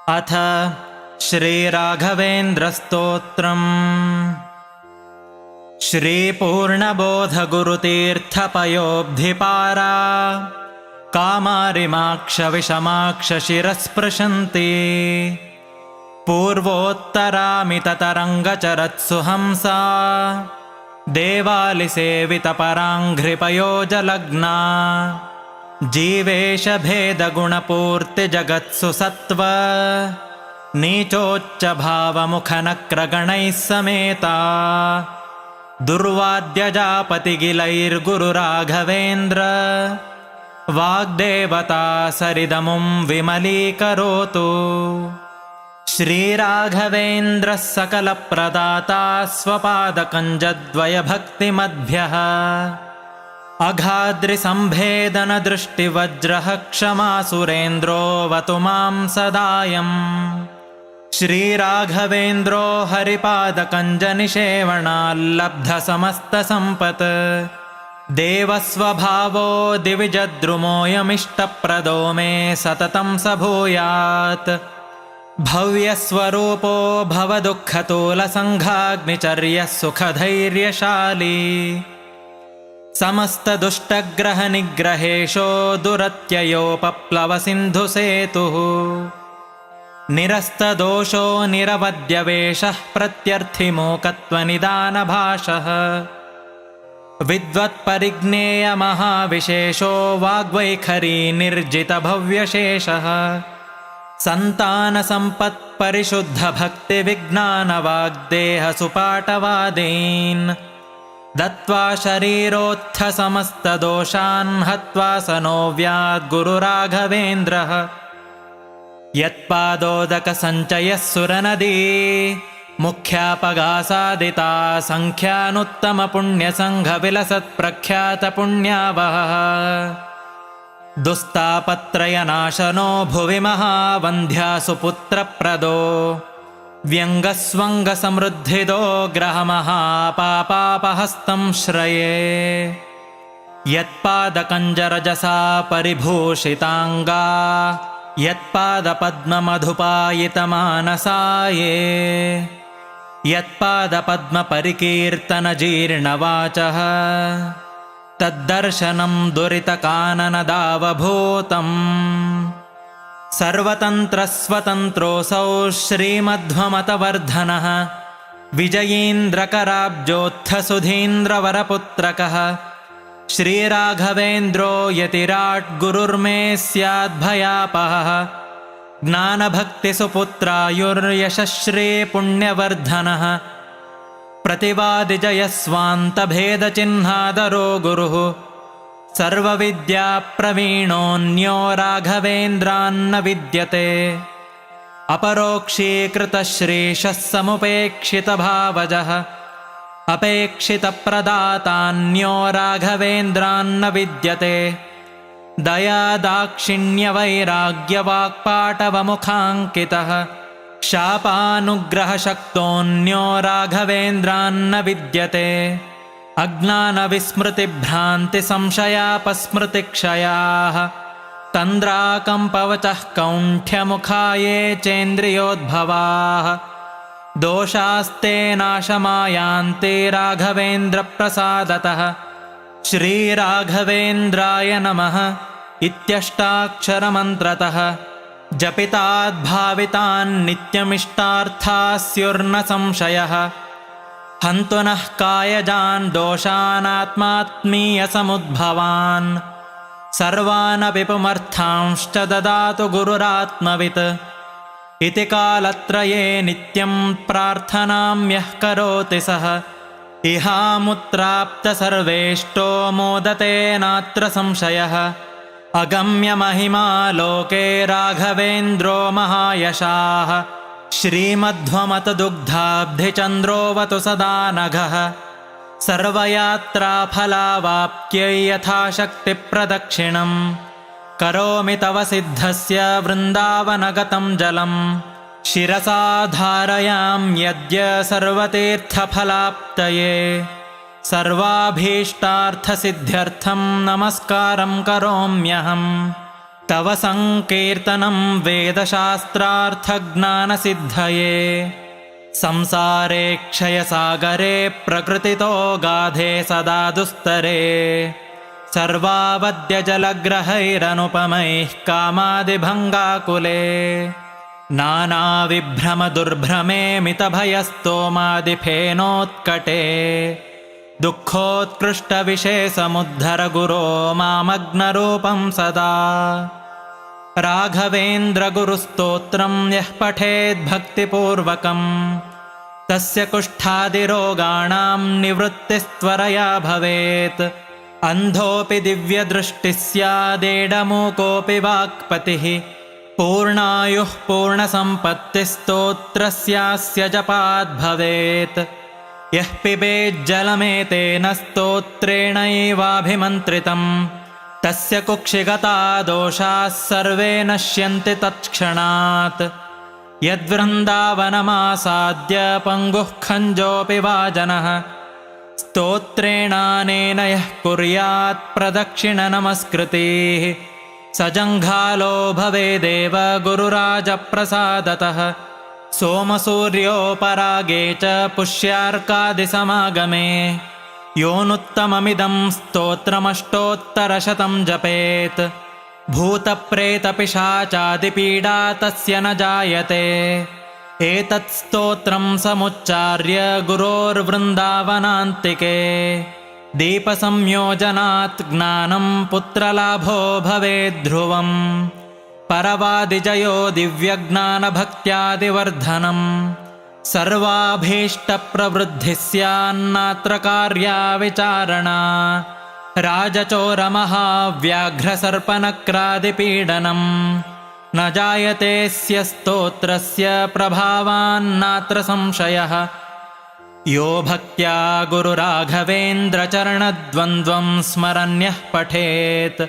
अथ श्रीराघवेन्द्रस्तोत्रम्। श्रीपूर्णबोधगुरुतीर्थपयोब्धिपारा कामारिमाक्षविषमाक्षशिरस्पृशन्ति पूर्वोत्तरामिततरङ्गचरत्सु हंसा देवालिसेवितपराङ्घ्रिपयोजलग्ना जीवेशभेदगुणपूर्तिजगत्सु सत्त्व नीचोच्चभावमुखनक्रगणैः समेता दुर्वाद्यजापतिगिलैर्गुरुराघवेन्द्र वाग्देवता सरिदमुं विमलीकरोतु। श्रीराघवेन्द्रः सकलप्रदाता स्वपादकञ्जद्वयभक्तिमद्भ्यः अघाद्रिसम्भेदनदृष्टिवज्रः क्षमा सुरेन्द्रोऽवतु मां सदायम्। श्रीराघवेन्द्रो हरिपादकञ्जनिषेवणाल्लब्धसमस्तसम्पत् देवस्वभावो दिविजद्रुमोऽयमिष्टप्रदो मे सततं स भूयात्। भव्यस्वरूपो भवदुःखतोलसङ्घाग्निचर्यः सुखधैर्यशाली समस्तदुष्टग्रहनिग्रहेशो दुरत्ययोपप्लवसिन्धुसेतुः निरस्तदोषो निरवद्यवेशः प्रत्यर्थिमोकत्वनिदानभाषः विद्वत्परिज्ञेयमहाविशेषो वाग्वैखरी निर्जितभव्यशेषः सन्तानसम्पत्परिशुद्धभक्तिविज्ञानवाग्देहसुपाटवादीन् दत्त्वा शरीरोत्थसमस्तदोषान् हत्वा स नो व्याद्गुरुराघवेन्द्रः। यत्पादोदकसञ्चयः सुरनदी मुख्यापगासादिता सङ्ख्यानुत्तमपुण्यसङ्घविलसत्प्रख्यातपुण्यावहः दुस्तापत्रयनाशनो भुवि महावन्ध्यासुपुत्रप्रदो व्यङ्गस्वङ्गसमृद्धिदो ग्रहमहापापापहस्तं श्रये। यत्पादकञ्जरजसा परिभूषिताङ्गा यत्पादपद्ममधुपायितमानसाये यत्पादपद्मपरिकीर्तनजीर्णवाचः तद्दर्शनं दुरितकाननदावभूतम्। सर्वतन्त्रस्वतन्त्रोऽसौ श्रीमध्वमतवर्धनः विजयीन्द्रकराब्जोत्थसुधीन्द्रवरपुत्रकः श्रीराघवेन्द्रो यतिराट् गुरुर्मे स्याद्भयापहः ज्ञानभक्तिसुपुत्रायुर्यशश्रीपुण्यवर्धनः प्रतिवादिजयस्वान्तभेदचिह्नादरो गुरुः सर्वविद्याप्रवीणोऽन्यो राघवेन्द्रान्न विद्यते अपरोक्षीकृतश्रीशः समुपेक्षितभावजः अपेक्षितप्रदातान्यो राघवेन्द्रान्न विद्यते दयादाक्षिण्यवैराग्यवाक्पाटवमुखाङ्कितः शापानुग्रहशक्तोऽन्यो राघवेन्द्रान्न विद्यते अज्ञानविस्मृतिभ्रान्तिसंशयापस्मृतिक्षयाः तन्द्राकम्पवचः कौण्ठ्यमुखाये चेन्द्रियोद्भवाः दोषास्ते नाशमायान्ते राघवेन्द्रप्रसादतः। श्रीराघवेन्द्राय नमः इत्यष्टाक्षरमन्त्रतः जपिताद्भावितान्नित्यमिष्टार्थाः स्युर्न संशयः हन्तु नः कायजान् दोषानात्मात्मीयसमुद्भवान् सर्वानपि पुमर्थांश्च ददातु गुरुरात्मवित्। इति कालत्रये नित्यं प्रार्थनाम्यः करोति सः इहामुत्राप्तसर्वेष्टो मोदते नात्र संशयः। अगम्यमहिमा लोके राघवेन्द्रो महायशाः श्रीमध्वमतदुग्धाब्धिचन्द्रोऽवतु सदा नघः सर्वयात्राफलावाप्त्यै यथाशक्तिप्रदक्षिणम् करोमि तव सिद्धस्य वृन्दावनगतं जलम् शिरसा धारयाम्यद्य सर्वतीर्थफलाप्तये सर्वाभीष्टार्थसिद्ध्यर्थं नमस्कारं करोम्यहम्। तव सङ्कीर्तनं वेदशास्त्रार्थज्ञानसिद्धये संसारे क्षयसागरे प्रकृतितो गाधे सदा दुस्तरे सर्वावद्यजलग्रहैरनुपमैः कामादिभङ्गाकुले नानाविभ्रमदुर्भ्रमे मितभयस्तोमादिफेनोत्कटे दुःखोत्कृष्टविशेषमुद्धर गुरो मामग्नरूपं सदा राघवेन्द्रगुरुस्तोत्रं यः पठेद्भक्तिपूर्वकं तस्य कुष्ठादिरोगाणां निवृत्तिस्त्वरया भवेत् अन्धोऽपि दिव्यदृष्टिः स्यादेडमूकोऽपि वाक्पतिः पूर्णायुः पूर्णसम्पत्तिस्तोत्रस्यास्य जपाद्भवेत् यः पिबेज्जलमेतेन स्तोत्रेणैवाभिमन्त्रितम् तस्य कुक्षिगता दोषाः सर्वे नश्यन्ति तत्क्षणात् यद्वृन्दावनमासाद्य पङ्गुः खञ्जोऽपि वा जनः स्तोत्रेणानेन यः कुर्यात् प्रदक्षिणनमस्कृतिः स जङ्घालो भवेदेव गुरुराजप्रसादतः सोमसूर्योपरागे च पुष्यार्कादिसमागमे योऽनुत्तममिदं स्तोत्रमष्टोत्तरशतं जपेत् भूतप्रेतपिशाचादिपीडा तस्य न जायते एतत् स्तोत्रं समुच्चार्य गुरोर्वृन्दावनान्तिके दीपसंयोजनात् ज्ञानं पुत्रलाभो भवेद्ध्रुवम् परवादिजयो दिव्यज्ञानभक्त्यादिवर्धनं सर्वाभीष्टप्रवृद्धिः स्यान्नात्र कार्या विचारणा राजचोरमहाव्याघ्रसर्पनक्रादिपीडनं न जायतेऽस्य स्तोत्रस्य प्रभावान्नात्र संशयः यो भक्त्या गुरुराघवेन्द्रचरणद्वन्द्वं स्मरन्यः पठेत्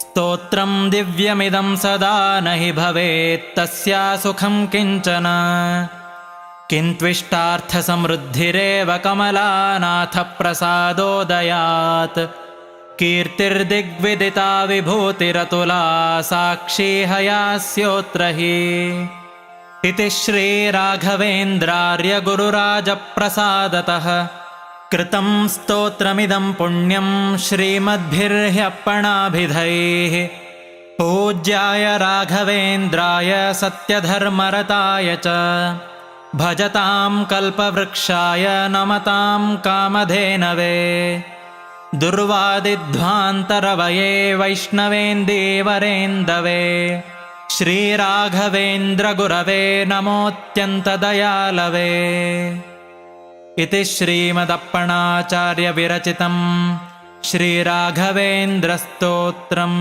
स्तोत्रं दिव्यमिदं सदा न हि भवेत् तस्या सुखं किञ्चन किन्त्विष्टार्थसमृद्धिरेव कमलानाथप्रसादोदयात् कीर्तिर्दिग्विदिता विभूतिरतुला साक्षी हयास्योऽत्र हि इति श्रीराघवेन्द्रार्य गुरुराजप्रसादतः कृतं स्तोत्रमिदं पुण्यं श्रीमद्भिर्ह्यप्पणाभिधैः पूज्याय राघवेन्द्राय सत्यधर्मरताय च भजतां कल्पवृक्षाय नमतां कामधेनवे दुर्वादिध्वान्तरवये वैष्णवेन्दीवरेन्दवे श्रीराघवेन्द्रगुरवे नमोऽत्यन्तदयालवे इति श्रीमदप्पणाचार्यविरचितं श्रीराघवेन्द्रस्तोत्रम्।